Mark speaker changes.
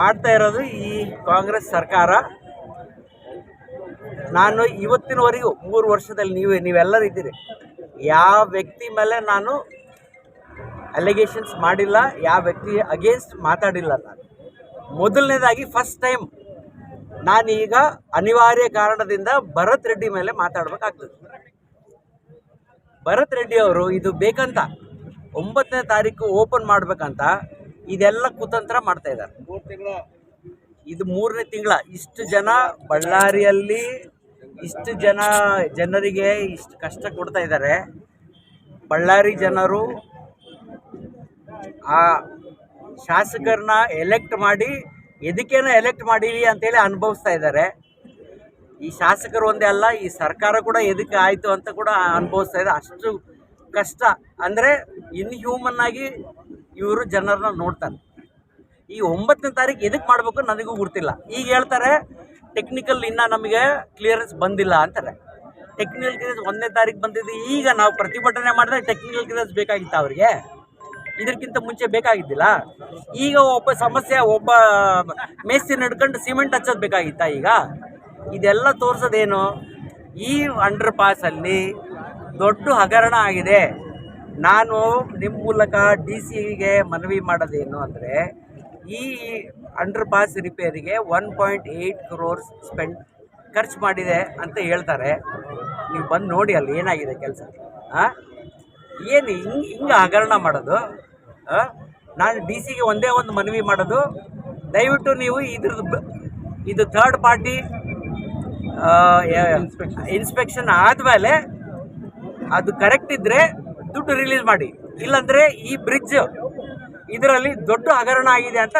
Speaker 1: ಮಾಡ್ತಾ ಇರೋದು ಈ ಕಾಂಗ್ರೆಸ್ ಸರ್ಕಾರ. ನಾನು ಇವತ್ತಿನವರೆಗೂ 3 ವರ್ಷದಲ್ಲಿ ನೀವೆಲ್ಲರೂ ಇದ್ದೀರಿ, ಯಾವ ವ್ಯಕ್ತಿ ಮೇಲೆ ನಾನು ಅಲಿಗೇಷನ್ಸ್ ಮಾಡಿಲ್ಲ, ಯಾವ ವ್ಯಕ್ತಿ ಅಗೇನ್ಸ್ಟ್ ಮಾತಾಡಿಲ್ಲ. ನಾನು ಮೊದಲನೇದಾಗಿ ಫಸ್ಟ್ ಟೈಮ್ ನಾನೀಗ ಅನಿವಾರ್ಯ ಕಾರಣದಿಂದ ಭರತ್ ರೆಡ್ಡಿ ಮೇಲೆ ಮಾತಾಡಬೇಕಾಗ್ತದೆ. ಭರತ್ ರೆಡ್ಡಿ ಅವರು ಇದು ಬೇಕಂತ 9ನೇ ತಾರೀಕು ಓಪನ್ ಮಾಡಬೇಕಂತ ಇದೆಲ್ಲ ಕುತಂತ್ರ ಮಾಡ್ತಾ ಇದ್ದಾರೆ. ಇದು 3ನೇ ತಿಂಗಳ ಇಷ್ಟು ಜನ ಬಳ್ಳಾರಿಯಲ್ಲಿ ಇಷ್ಟು ಜನರಿಗೆ ಇಷ್ಟು ಕಷ್ಟ ಕೊಡ್ತಾ ಇದ್ದಾರೆ. ಬಳ್ಳಾರಿ ಜನರು ಆ ಶಾಸಕರನ್ನ ಎಲೆಕ್ಟ್ ಮಾಡಿ ಎದಕ್ಕೇನೋ ಎಲೆಕ್ಟ್ ಮಾಡೀವಿ ಅಂತೇಳಿ ಅನುಭವಿಸ್ತಾ ಇದ್ದಾರೆ. ಈ ಶಾಸಕರು ಒಂದೇ ಅಲ್ಲ, ಈ ಸರ್ಕಾರ ಕೂಡ ಎದಕ್ಕೆ ಆಯಿತು ಅಂತ ಕೂಡ ಅನುಭವಿಸ್ತಾ ಇದೆ. ಅಷ್ಟು ಕಷ್ಟ ಅಂದರೆ ಇನ್ಹ್ಯೂಮನ್ ಆಗಿ ಇವರು ಜನರನ್ನ ನೋಡ್ತಾರೆ. ಈ 9ನೇ ತಾರೀಕು ಎದಕ್ಕೆ ಮಾಡಬೇಕು ನನಗೂ ಗೊತ್ತಿಲ್ಲ. ಈಗ ಹೇಳ್ತಾರೆ ಟೆಕ್ನಿಕಲ್ ಇನ್ನೂ ನಮಗೆ ಕ್ಲಿಯರೆನ್ಸ್ ಬಂದಿಲ್ಲ ಅಂತಾರೆ. ಟೆಕ್ನಿಕಲ್ ಕ್ಲಿಯರೆನ್ಸ್ 1ನೇ ತಾರೀಕು ಬಂದಿದ್ದು. ಈಗ ನಾವು ಪ್ರತಿಭಟನೆ ಮಾಡಿದ್ರೆ ಟೆಕ್ನಿಕಲ್ ಕ್ಲಿಯರೆನ್ಸ್ ಬೇಕಾಗಿತ್ತು ಅವರಿಗೆ, ಇದಕ್ಕಿಂತ ಮುಂಚೆ ಬೇಕಾಗಿದ್ದಿಲ್ಲ. ಈಗ ಒಬ್ಬ ಮೇಸ್ತ್ರಿ ನಡ್ಕೊಂಡು ಸಿಮೆಂಟ್ ಹಚ್ಚೋದು ಬೇಕಾಗಿತ್ತಾ? ಈಗ ಇದೆಲ್ಲ ತೋರಿಸೋದೇನು? ಈ ಅಂಡರ್ ಪಾಸಲ್ಲಿ ದೊಡ್ಡ ಹಗರಣ ಆಗಿದೆ. ನಾನು ನಿಮ್ಮ ಮೂಲಕ DC ಗೆ ಮನವಿ ಮಾಡೋದೇನು ಅಂದರೆ, ಈ ಅಂಡರ್ ಪಾಸ್ ರಿಪೇರಿಗೆ 1.8 crores ಖರ್ಚು ಮಾಡಿದೆ ಅಂತ ಹೇಳ್ತಾರೆ. ನೀವು ಬಂದು ನೋಡಿ ಅಲ್ಲಿ ಏನಾಗಿದೆ ಕೆಲಸ. ಏನು ಹಿಂಗೆ ಹಗರಣ ಮಾಡೋದು? ನಾನು DC ಗೆ ಒಂದೇ ಒಂದು ಮನವಿ ಮಾಡೋದು, ದಯವಿಟ್ಟು ನೀವು ಇದು ಥರ್ಡ್ ಪಾರ್ಟಿ ಇನ್ಸ್ಪೆಕ್ಷನ್ ಆದಮೇಲೆ ಅದು ಕರೆಕ್ಟ್ ಇದ್ದರೆ ದುಡ್ಡು ರಿಲೀಸ್ ಮಾಡಿ. ಇಲ್ಲಾಂದರೆ ಈ ಬ್ರಿಡ್ಜ್ ಇದರಲ್ಲಿ ದೊಡ್ಡ ಹಗರಣ ಆಗಿದೆ ಅಂತ